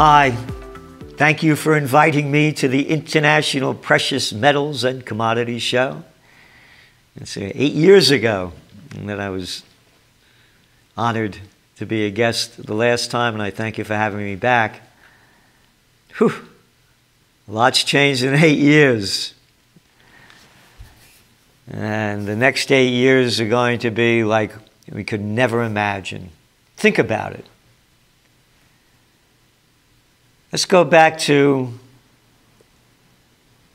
Hi, thank you for inviting me to the International Precious Metals and Commodities Show. It's 8 years ago that I was honored to be a guest the last time, and I thank you for having me back. Whew, a lot's changed in 8 years. And the next 8 years are going to be like we could never imagine. Think about it. Let's go back to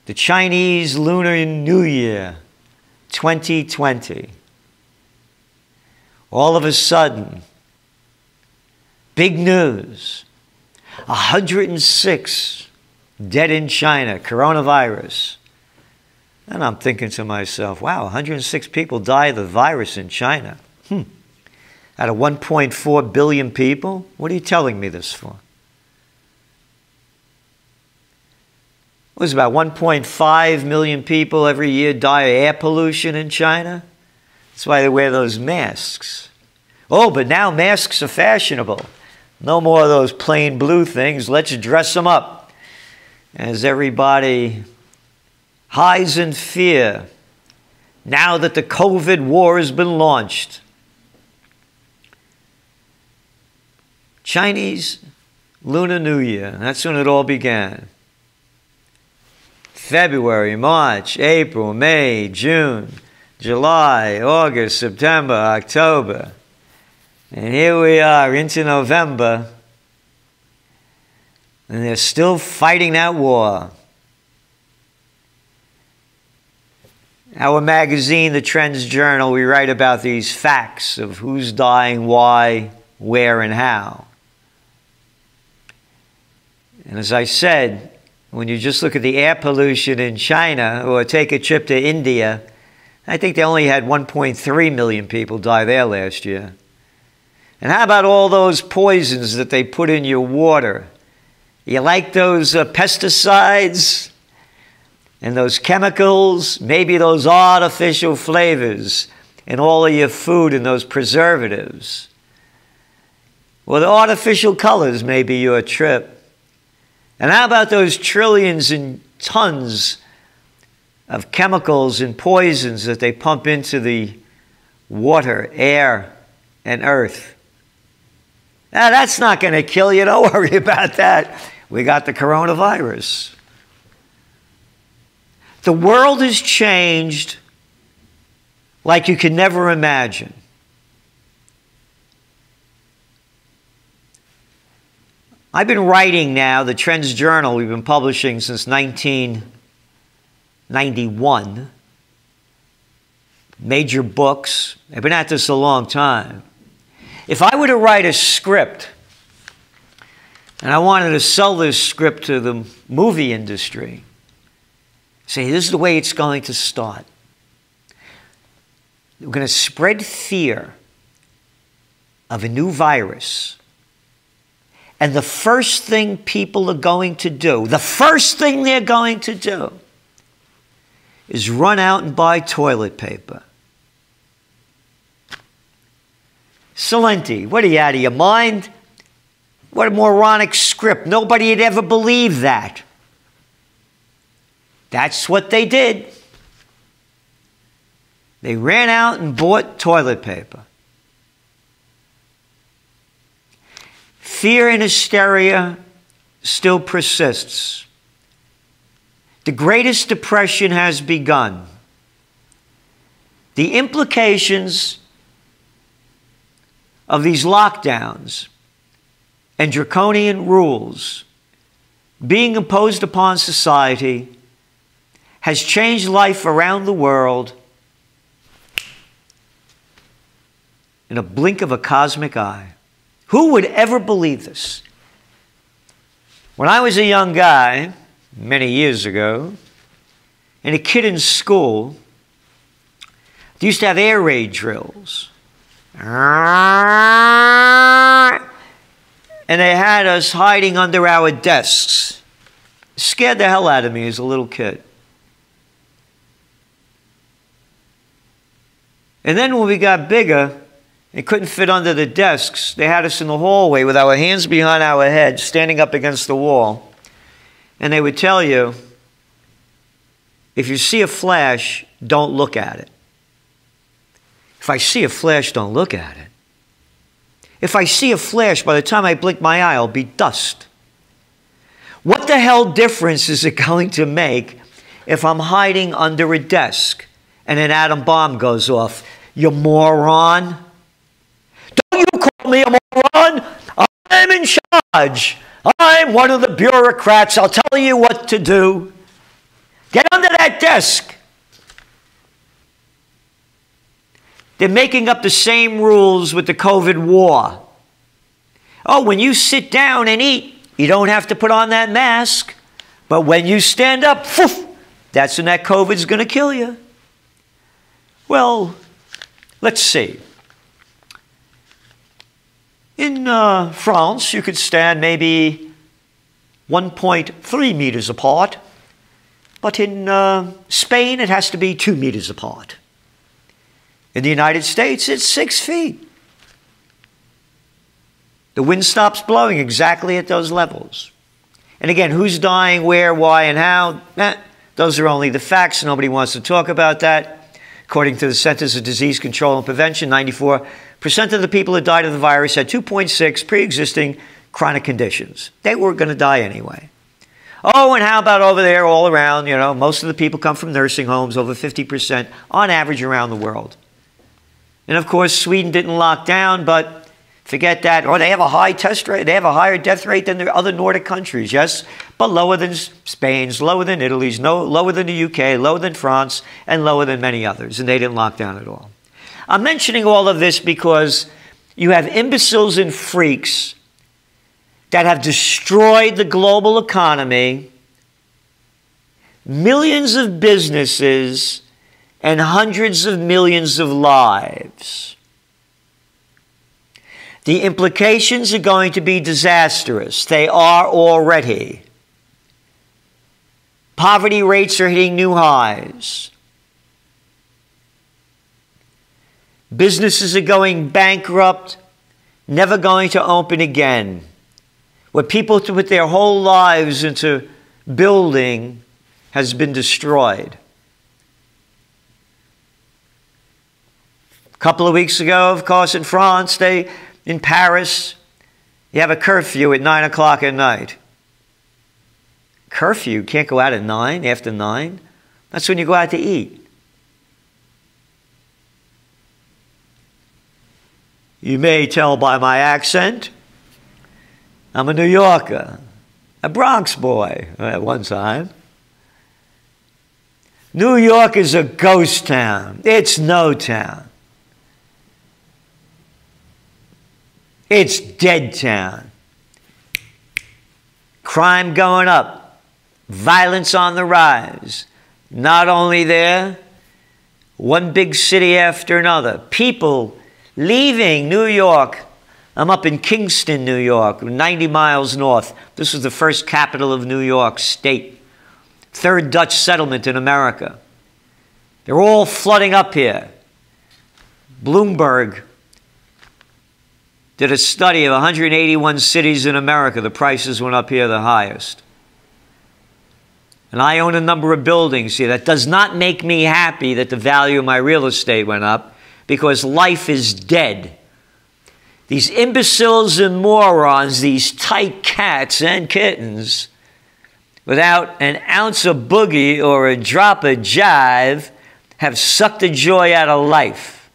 the Chinese Lunar New Year, 2020. All of a sudden, big news, 106 dead in China, coronavirus. And I'm thinking to myself, wow, 106 people died of the virus in China. Out of 1.4 billion people? What are you telling me this for? It was about 1.5 million people every year die of air pollution in China. That's why they wear those masks. Oh, but now masks are fashionable. No more of those plain blue things. Let's dress them up. As everybody hides in fear now that the COVID war has been launched. Chinese Lunar New Year, that's when it all began. February, March, April, May, June, July, August, September, October. And here we are into November, and they're still fighting that war. Our magazine, the Trends Journal, we write about these facts of who's dying, why, where, and how. And as I said, when you just look at the air pollution in China or take a trip to India, I think they only had 1.3 million people die there last year. And how about all those poisons that they put in your water? You like those pesticides and those chemicals, maybe those artificial flavors in all of your food and those preservatives. Well, the artificial colors may be your trip. And how about those trillions and tons of chemicals and poisons that they pump into the water, air, and earth? Now, that's not going to kill you. Don't worry about that. We got the coronavirus. The world has changed like you could never imagine. I've been writing now, the Trends Journal, we've been publishing since 1991. Major books. I've been at this a long time. If I were to write a script, and I wanted to sell this script to the movie industry, say, this is the way it's going to start. We're going to spread fear of a new virus. And the first thing people are going to do, the first thing they're going to do is run out and buy toilet paper. Celente, what are you, out of your mind? What a moronic script. Nobody had ever believed that. That's what they did. They ran out and bought toilet paper. Fear and hysteria still persists. The Greatest Depression has begun. The implications of these lockdowns and draconian rules being imposed upon society has changed life around the world in a blink of a cosmic eye. Who would ever believe this? When I was a young guy, many years ago, and a kid in school, they used to have air raid drills. And they had us hiding under our desks. It scared the hell out of me as a little kid. And then when we got bigger, They couldn't fit under the desks. They had us in the hallway with our hands behind our heads, standing up against the wall. And they would tell you, if you see a flash, don't look at it. If I see a flash, don't look at it. If I see a flash, by the time I blink my eye, I'll be dust. What the hell difference is it going to make if I'm hiding under a desk and an atom bomb goes off? You moron. Don't you call me a moron. I'm in charge. I'm one of the bureaucrats. I'll tell you what to do. Get under that desk. They're making up the same rules with the COVID war. Oh, when you sit down and eat, you don't have to put on that mask. But when you stand up, poof, that's when that COVID's going to kill you. Well, let's see. In France, you could stand maybe 1.3 meters apart. But in Spain, it has to be 2 meters apart. In the United States, it's 6 feet. The wind stops blowing exactly at those levels. And again, who's dying, where, why, and how? Those are only the facts. Nobody wants to talk about that. According to the Centers for Disease Control and Prevention, 94% of the people who died of the virus had 2.6 pre-existing chronic conditions. They were going to die anyway. Oh, and how about over there all around? You know, most of the people come from nursing homes, over 50% on average around the world. And of course, Sweden didn't lock down, but forget that. Or they have a high test rate. They have a higher death rate than the other Nordic countries, yes, but lower than Spain's, lower than Italy's, lower than the UK, lower than France, and lower than many others. And they didn't lock down at all. I'm mentioning all of this because you have imbeciles and freaks that have destroyed the global economy, millions of businesses, and hundreds of millions of lives. The implications are going to be disastrous. They are already. Poverty rates are hitting new highs. Businesses are going bankrupt, never going to open again. What people put their whole lives into building has been destroyed. A couple of weeks ago, of course, in France, in Paris, you have a curfew at 9 o'clock at night. Curfew? Can't go out at 9, after 9? That's when you go out to eat. You may tell by my accent, I'm a New Yorker, a Bronx boy at one time. New York is a ghost town. It's no town. It's dead town. Crime going up. Violence on the rise. Not only there, one big city after another. People leaving New York. I'm up in Kingston, New York, 90 miles north. This was the first capital of New York State. Third Dutch settlement in America. They're all flooding up here. Bloomberg did a study of 181 cities in America. The prices went up here the highest. And I own a number of buildings here. That does not make me happy that the value of my real estate went up, because life is dead. These imbeciles and morons, these tight cats and kittens, without an ounce of boogie or a drop of jive, have sucked the joy out of life.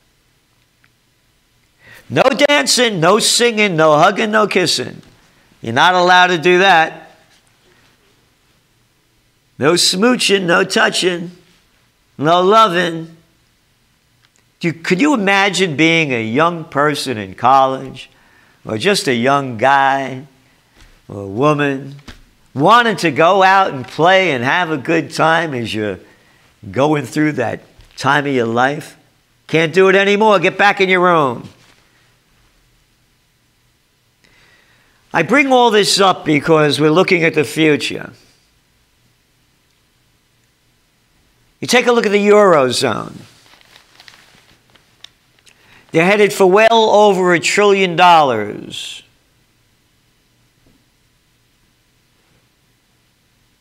No dancing, no singing, no hugging, no kissing. You're not allowed to do that. No smooching, no touching, no loving. Could you imagine being a young person in college, or just a young guy or a woman, wanting to go out and play and have a good time as you're going through that time of your life? Can't do it anymore. Get back in your room. I bring all this up because we're looking at the future. You take a look at the Eurozone. They're headed for well over $1 trillion.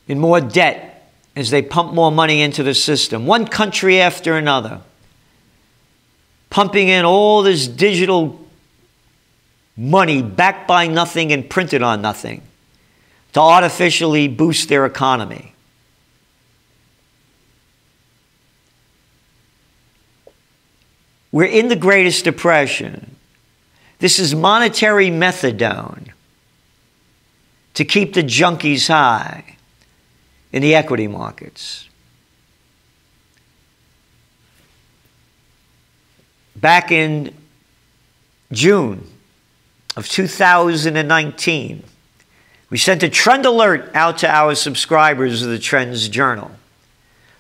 In more debt as they pump more money into the system. One country after another. Pumping in all this digital money backed by nothing and printed on nothing to artificially boost their economy. We're in the greatest depression. This is monetary methadone to keep the junkies high in the equity markets. Back in June of 2019, we sent a trend alert out to our subscribers of the Trends Journal.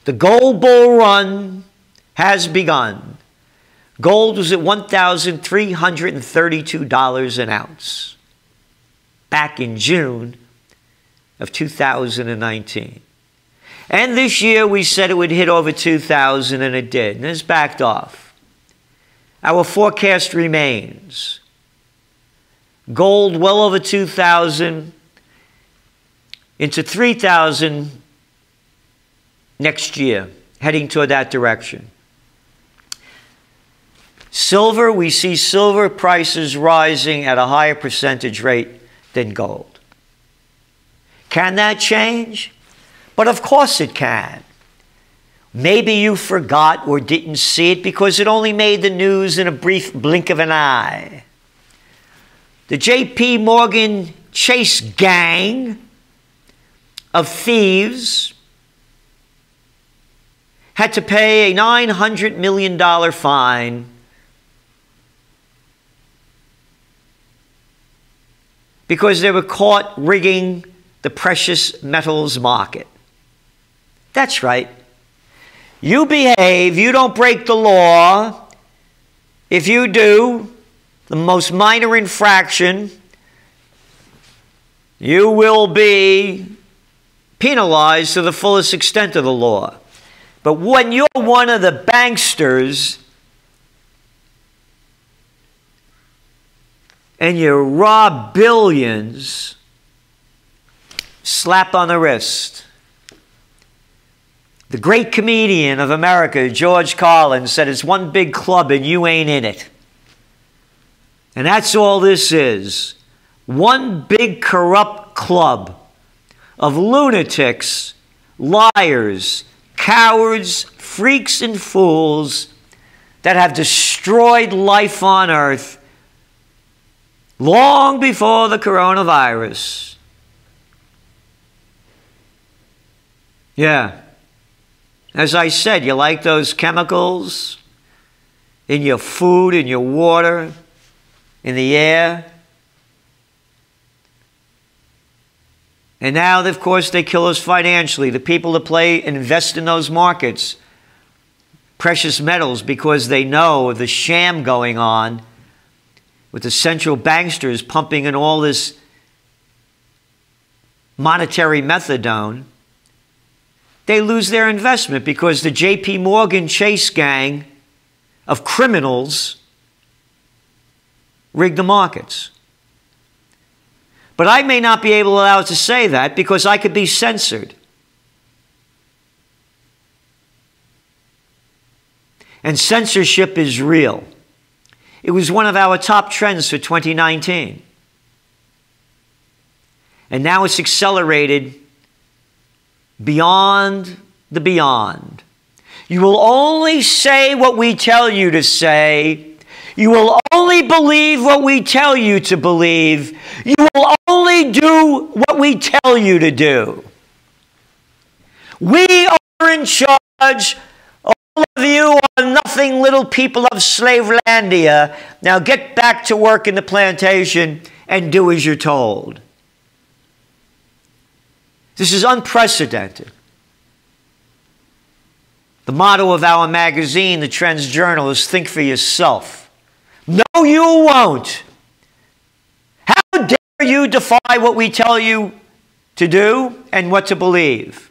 The gold bull run has begun. Gold was at $1,332 an ounce back in June of 2019. And this year we said it would hit over 2,000, and it did, and it's backed off. Our forecast remains. Gold well over 2,000 into 3,000 next year, heading toward that direction. Silver, we see silver prices rising at a higher percentage rate than gold. Can that change? But of course it can. Maybe you forgot or didn't see it because it only made the news in a brief blink of an eye. The J.P. Morgan Chase gang of thieves had to pay a $900 million fine because they were caught rigging the precious metals market. That's right. You behave, you don't break the law. If you do, the most minor infraction, you will be penalized to the fullest extent of the law. But when you're one of the banksters and you rob billions, slap on the wrist. The great comedian of America, George Carlin, said it's one big club and you ain't in it. And that's all this is. One big corrupt club of lunatics, liars, cowards, freaks, and fools that have destroyed life on earth long before the coronavirus. Yeah. As I said, you like those chemicals in your food, in your water, in the air? And now, of course, they kill us financially. The people that invest in those markets, precious metals, because they know the sham going on with the central banksters pumping in all this monetary methadone. They lose their investment because the J.P. Morgan Chase gang of criminals rig the markets. But I may not be allowed to say that because I could be censored. And censorship is real. It was one of our top trends for 2019. And now it's accelerated beyond the beyond. You will only say what we tell you to say. You will only believe what we tell you to believe. You will only do what we tell you to do. We are in charge. All of you are nothing little people of Slavelandia. Now get back to work in the plantation and do as you're told. This is unprecedented. The motto of our magazine, the Trends Journal, is think for yourself. No, you won't. How dare you defy what we tell you to do and what to believe?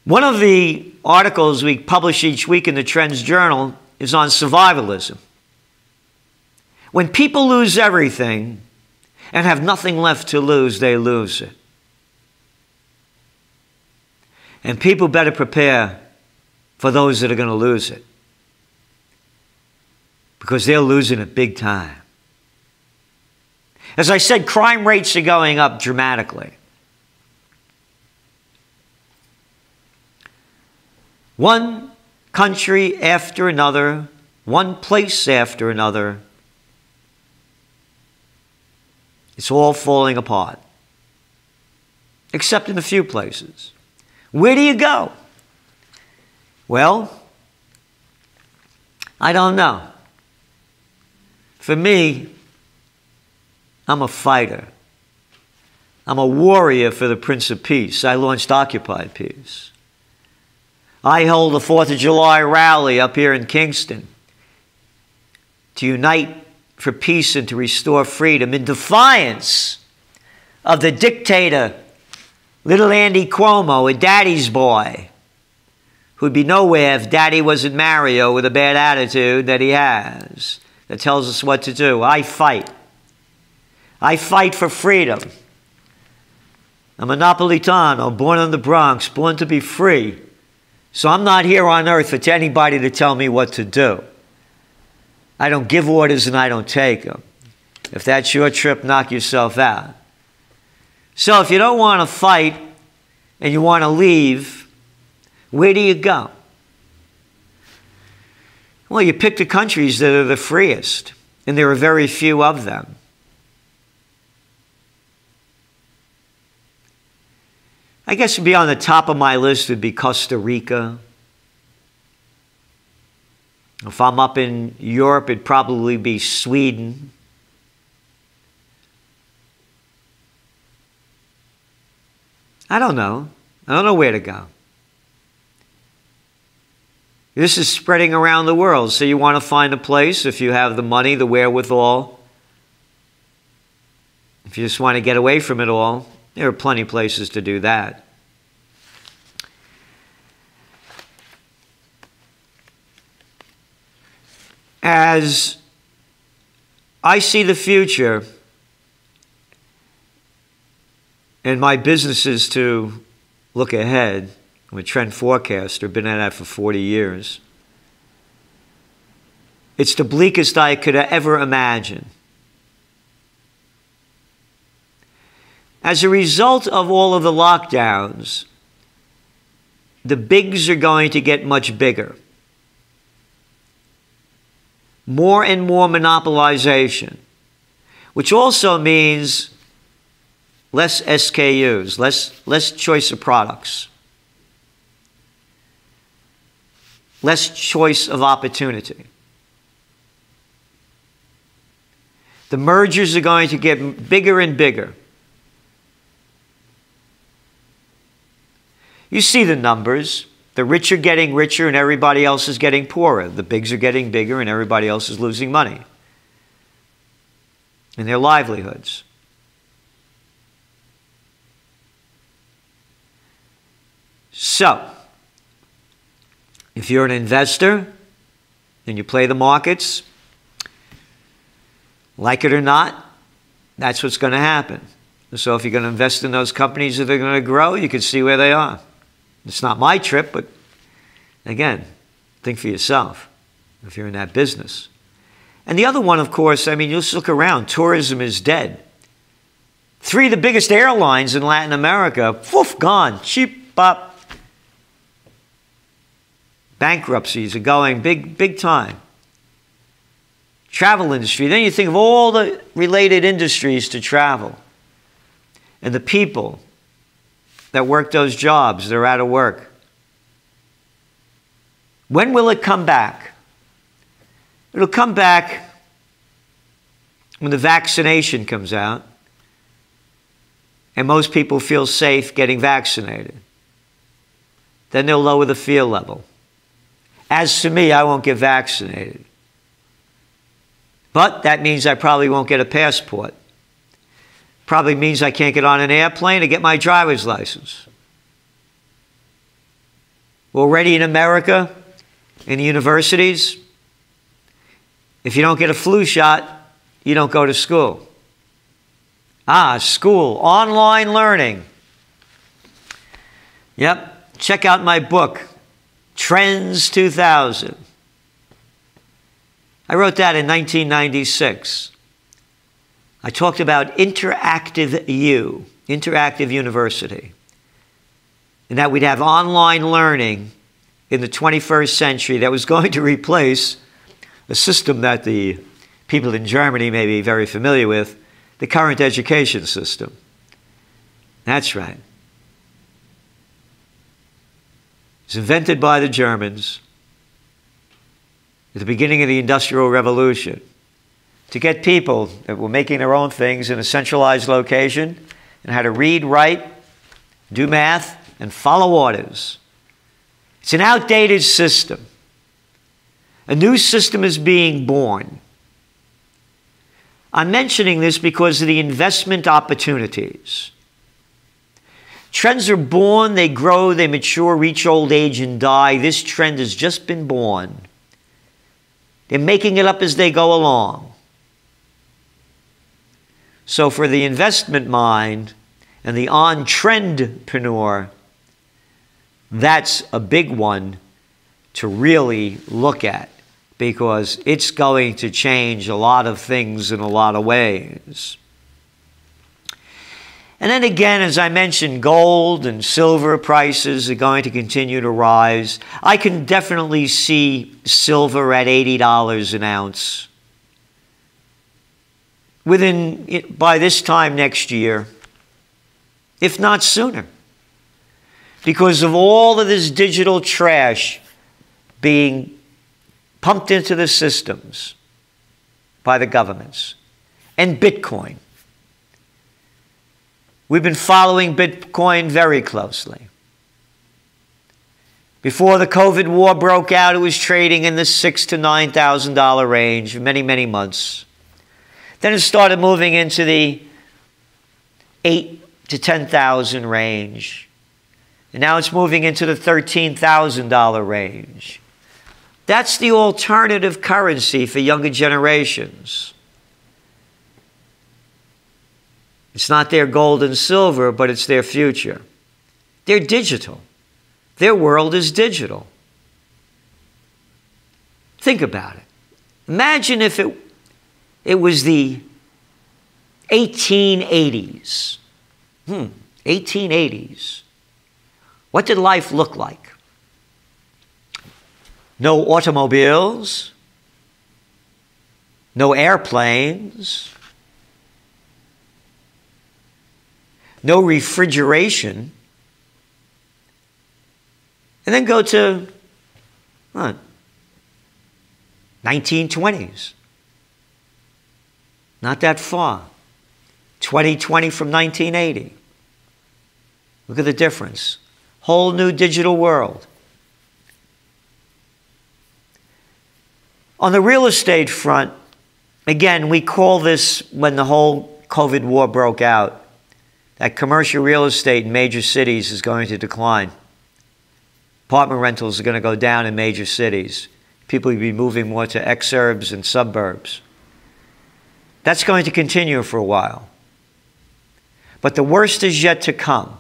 One of the articles we publish each week in the Trends Journal is on survivalism. When people lose everything and have nothing left to lose, they lose it. And people better prepare for those that are going to lose it, because they're losing it big time. As I said, crime rates are going up dramatically. One country after another, one place after another, it's all falling apart, except in a few places. Where do you go? Well, I don't know. For me, I'm a fighter. I'm a warrior for the Prince of Peace. I launched Occupy Peace. I held a 4th of July rally up here in Kingston to unite for peace and to restore freedom in defiance of the dictator, little Andy Cuomo, a daddy's boy, who'd be nowhere if daddy wasn't Mario with a bad attitude that he has, that tells us what to do. I fight. I fight for freedom. I'm a Napolitano, born in the Bronx, born to be free. So I'm not here on earth for anybody to tell me what to do. I don't give orders and I don't take them. If that's your trip, knock yourself out. So if you don't want to fight and you want to leave, where do you go? Well, you pick the countries that are the freest, and there are very few of them. I guess to be on the top of my list would be Costa Rica. If I'm up in Europe, it'd probably be Sweden. I don't know. I don't know where to go. This is spreading around the world, so you want to find a place if you have the money, the wherewithal. If you just want to get away from it all, there are plenty of places to do that. As I see the future, and my business is to look ahead, I'm a trend forecaster, been at that for 40 years. It's the bleakest I could ever imagine. As a result of all of the lockdowns, the bigs are going to get much bigger. More and more monopolization, which also means less SKUs, less choice of products, less choice of opportunity. The mergers are going to get bigger and bigger. You see the numbers. The rich are getting richer and everybody else is getting poorer. The bigs are getting bigger and everybody else is losing money and their livelihoods. So, if you're an investor and you play the markets, like it or not, that's what's going to happen. So if you're going to invest in those companies that are going to grow, you can see where they are. It's not my trip, but again, think for yourself if you're in that business. And the other one, of course, I mean, you'll just look around. Tourism is dead. 3 of the biggest airlines in Latin America, poof, gone, cheap up. Bankruptcies are going big time. Travel industry. Then you think of all the related industries to travel and the people that work those jobs, they're out of work. When will it come back? It'll come back when the vaccination comes out and most people feel safe getting vaccinated. Then they'll lower the fear level. As for me, I won't get vaccinated. But that means I probably won't get a passport. Probably means I can't get on an airplane to get my driver's license. already in America, in the universities, if you don't get a flu shot, you don't go to school. School, online learning. Yep, check out my book, Trends 2000. I wrote that in 1996. I talked about interactive university, and that we'd have online learning in the 21st century that was going to replace a system that the people in Germany may be very familiar with, the current education system. That's right. It was invented by the Germans at the beginning of the Industrial Revolution to get people that were making their own things in a centralized location and how to read, write, do math, and follow orders. It's an outdated system. A new system is being born. I'm mentioning this because of the investment opportunities. Trends are born, they grow, they mature, reach old age, and die. This trend has just been born. They're making it up as they go along. So for the investment mind and the on-trendpreneur, that's a big one to really look at, because it's going to change a lot of things in a lot of ways. And then again, as I mentioned, gold and silver prices are going to continue to rise. I can definitely see silver at $80 an ounce by this time next year, if not sooner, because of all of this digital trash being pumped into the systems by the governments. And Bitcoin. We've been following Bitcoin very closely. Before the COVID war broke out, it was trading in the $6,000 to $9,000 range for many, many months. Then it started moving into the $8,000 to $10,000 range. And now it's moving into the $13,000 range. That's the alternative currency for younger generations. It's not their gold and silver, but it's their future. They're digital. Their world is digital. Think about it. Imagine if it was the 1880s. 1880s. What did life look like? No automobiles, no airplanes, no refrigeration. And then go to 1920s. Not that far. 2020 from 1980. Look at the difference. Whole new digital world. On the real estate front, again, we call this, when the whole COVID war broke out, that commercial real estate in major cities is going to decline. Apartment rentals are going to go down in major cities. People will be moving more to exurbs and suburbs. That's going to continue for a while. But the worst is yet to come.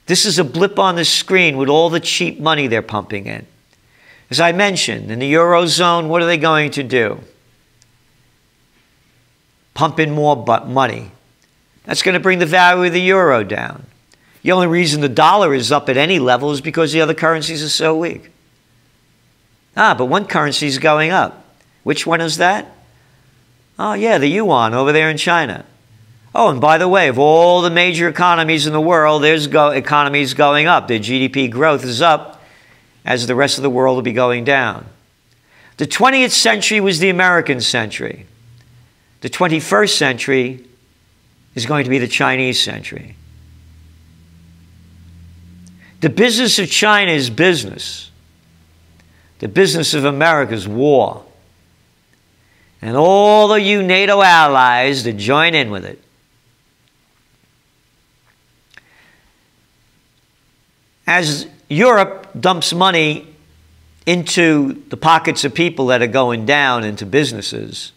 This is a blip on the screen with all the cheap money they're pumping in. As I mentioned, in the Eurozone, what are they going to do? Pump in more money. That's going to bring the value of the euro down. The only reason the dollar is up at any level is because the other currencies are so weak. But one currency is going up. Which one is that? Oh, yeah, the yuan over there in China. Oh, and by the way, of all the major economies in the world, there's economies going up. Their GDP growth is up, as the rest of the world will be going down. The 20th century was the American century. The 21st century is going to be the Chinese century. The business of China is business. The business of America is war. And all of you NATO allies that join in with it. As Europe dumps money into the pockets of people that are going down, into businesses.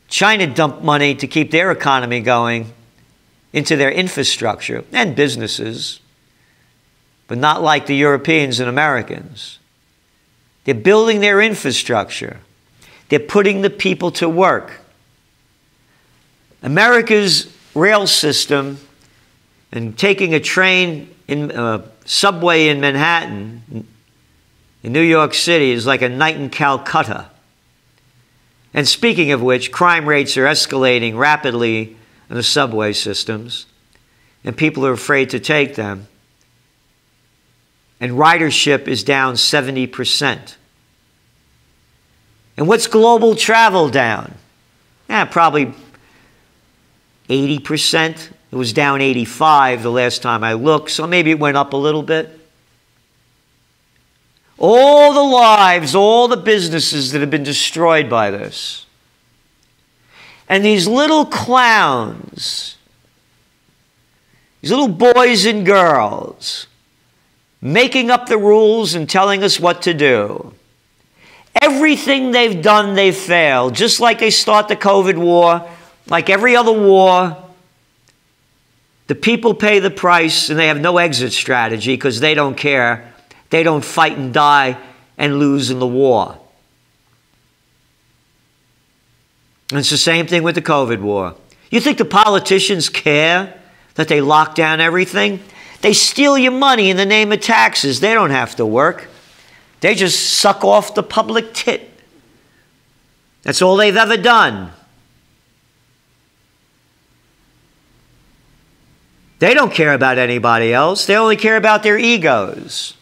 China dumped money to keep their economy going into their infrastructure and businesses, but not like the Europeans and Americans. They're building their infrastructure. They're putting the people to work. America's rail system and taking a train in subway in Manhattan, in New York City, is like a night in Calcutta. And speaking of which, crime rates are escalating rapidly in the subway systems, and people are afraid to take them. And ridership is down 70%. And what's global travel down? Probably 80%. It was down 85 the last time I looked, so maybe it went up a little bit. All the lives, all the businesses that have been destroyed by this. And these little clowns, these little boys and girls, making up the rules and telling us what to do. Everything they've done, they've failed. Just like they start the COVID war, like every other war, the people pay the price and they have no exit strategy because they don't care. They don't fight and die and lose in the war. And it's the same thing with the COVID war. You think the politicians care that they lock down everything? They steal your money in the name of taxes. They don't have to work. They just suck off the public tit. That's all they've ever done. They don't care about anybody else. They only care about their egos.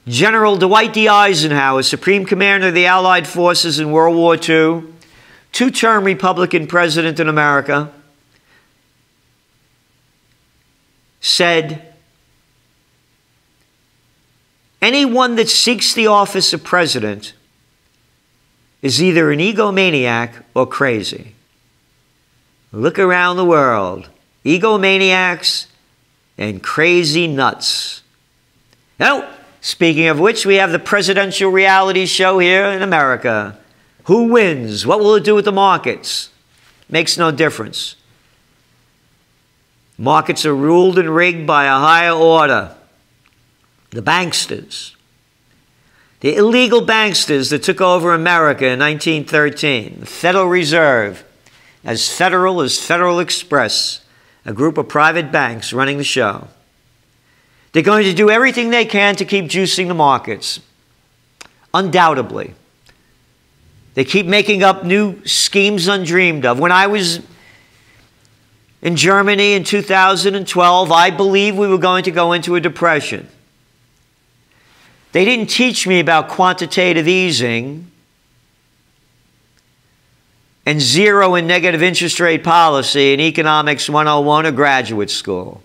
General Dwight D. Eisenhower, Supreme Commander of the Allied Forces in World War II, two-term Republican president in America, said, anyone that seeks the office of president is either an egomaniac or crazy. Look around the world. Egomaniacs and crazy nuts. Now, speaking of which, we have the presidential reality show here in America. Who wins? What will it do with the markets? Makes no difference. Markets are ruled and rigged by a higher order. The banksters. The illegal banksters that took over America in 1913. The Federal Reserve, as federal as Federal Express, a group of private banks running the show. They're going to do everything they can to keep juicing the markets. Undoubtedly. They keep making up new schemes undreamed of. When I was in Germany in 2012, I believed we were going to go into a depression. They didn't teach me about quantitative easing and zero and negative interest rate policy in Economics 101 or graduate school.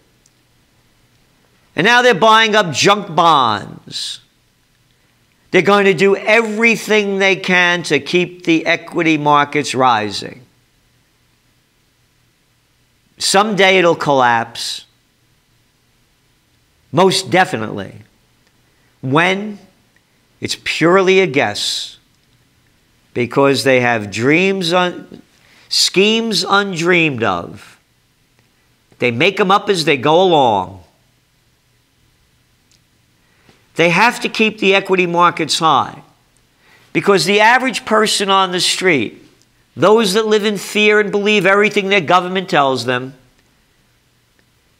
And now they're buying up junk bonds. They're going to do everything they can to keep the equity markets rising. Someday it'll collapse. Most definitely. When? It's purely a guess. Because they have schemes undreamed of. They make them up as they go along. They have to keep the equity markets high. Because the average person on the street, those that live in fear and believe everything their government tells them,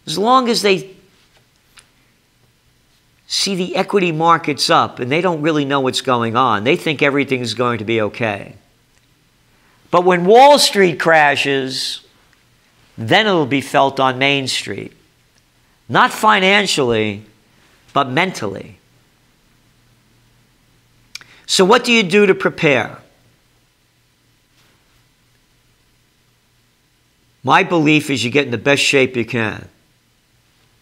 as long as they see the equity markets up and they don't really know what's going on, they think everything is going to be okay. But when Wall Street crashes, then it'll be felt on Main Street. Not financially, but mentally. So what do you do to prepare? My belief is you get in the best shape you can.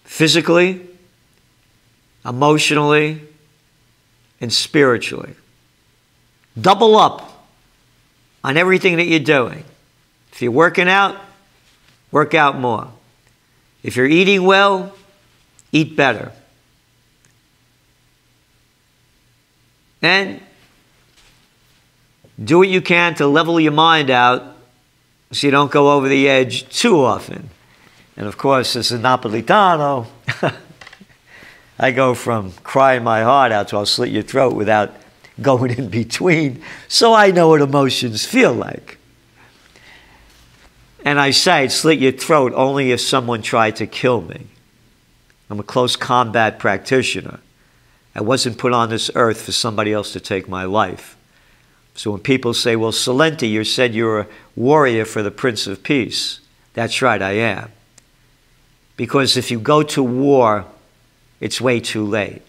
Physically, emotionally, and spiritually. Double up on everything that you're doing. If you're working out, work out more. If you're eating well, eat better. And do what you can to level your mind out so you don't go over the edge too often. And of course, as a Napolitano, I go from crying my heart out to I'll slit your throat without going in between. So I know what emotions feel like. And I say, slit your throat only if someone tried to kill me. I'm a close combat practitioner. I wasn't put on this earth for somebody else to take my life. So when people say, well, Celente, you said you're a warrior for the Prince of Peace. That's right, I am. Because if you go to war, it's way too late.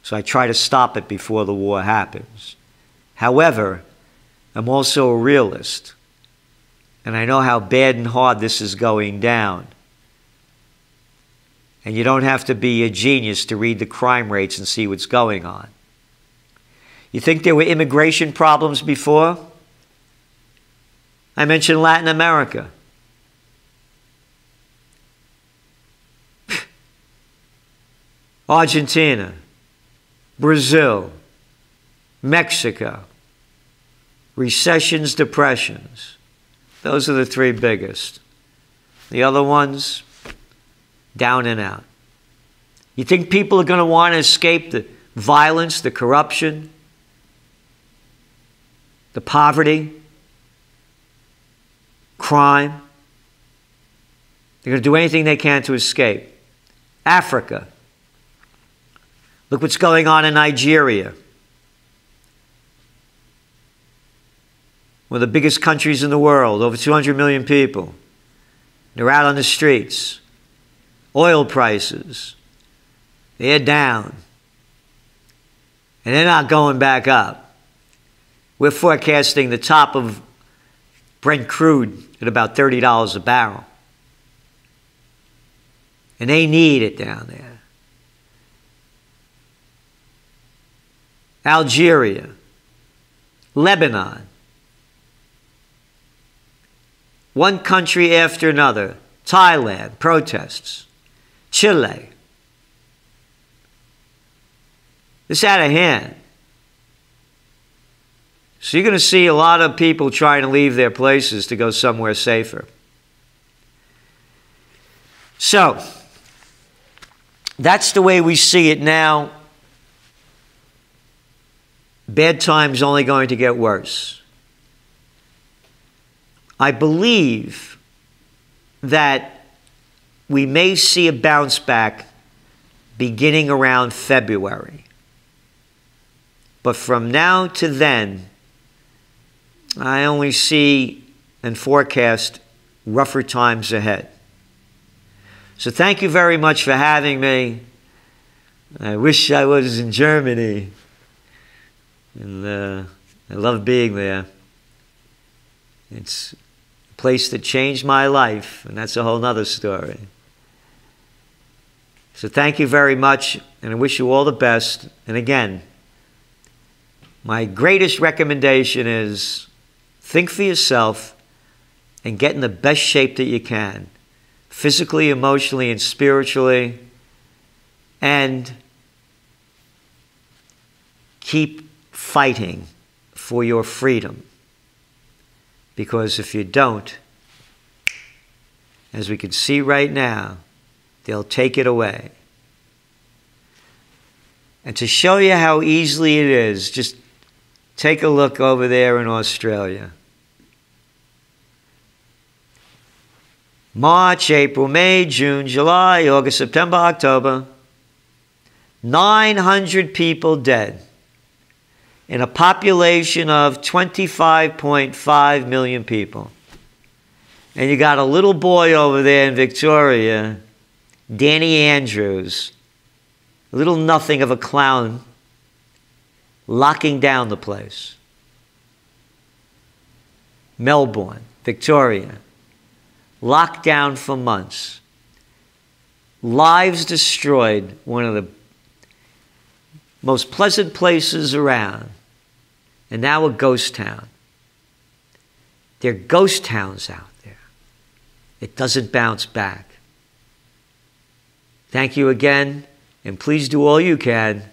So I try to stop it before the war happens. However, I'm also a realist. And I know how bad and hard this is going down. And you don't have to be a genius to read the crime rates and see what's going on. You think there were immigration problems before? I mentioned Latin America. Argentina, Brazil, Mexico, recessions, depressions. Those are the three biggest. The other ones, down and out. You think people are going to want to escape the violence, the corruption, the poverty, crime? They're going to do anything they can to escape. Africa. Look what's going on in Nigeria. One of the biggest countries in the world, over 200 million people. They're out on the streets. Oil prices, they're down. And they're not going back up. We're forecasting the top of Brent crude at about $30 a barrel. And they need it down there. Algeria, Lebanon. One country after another. Thailand, protests. Chile. It's out of hand. So you're going to see a lot of people trying to leave their places to go somewhere safer. So, that's the way we see it now. Bad times only going to get worse. I believe that we may see a bounce back beginning around February. But from now to then, I only see and forecast rougher times ahead. So thank you very much for having me. I wish I was in Germany. And I love being there. It's a place that changed my life, and that's a whole nother story. So thank you very much, and I wish you all the best. And again, my greatest recommendation is think for yourself and get in the best shape that you can, physically, emotionally, and spiritually, and keep fighting for your freedom. Because if you don't, as we can see right now, they'll take it away. And to show you how easily it is, just take a look over there in Australia. March, April, May, June, July, August, September, October. 900 people dead in a population of 25.5 million people. And you got a little boy over there in Victoria, Danny Andrews, a little nothing of a clown, locking down the place. Melbourne, Victoria, locked down for months. Lives destroyed, one of the most pleasant places around. And now a ghost town. There are ghost towns out there. It doesn't bounce back. Thank you again, and please do all you can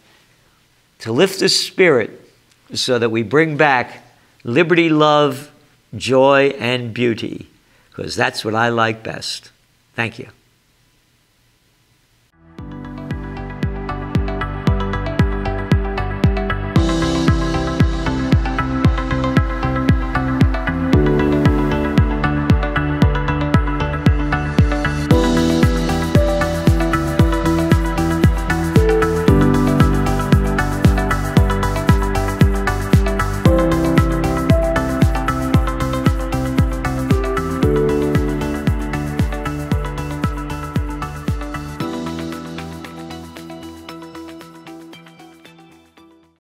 to lift the spirit so that we bring back liberty, love, joy, and beauty, because that's what I like best. Thank you.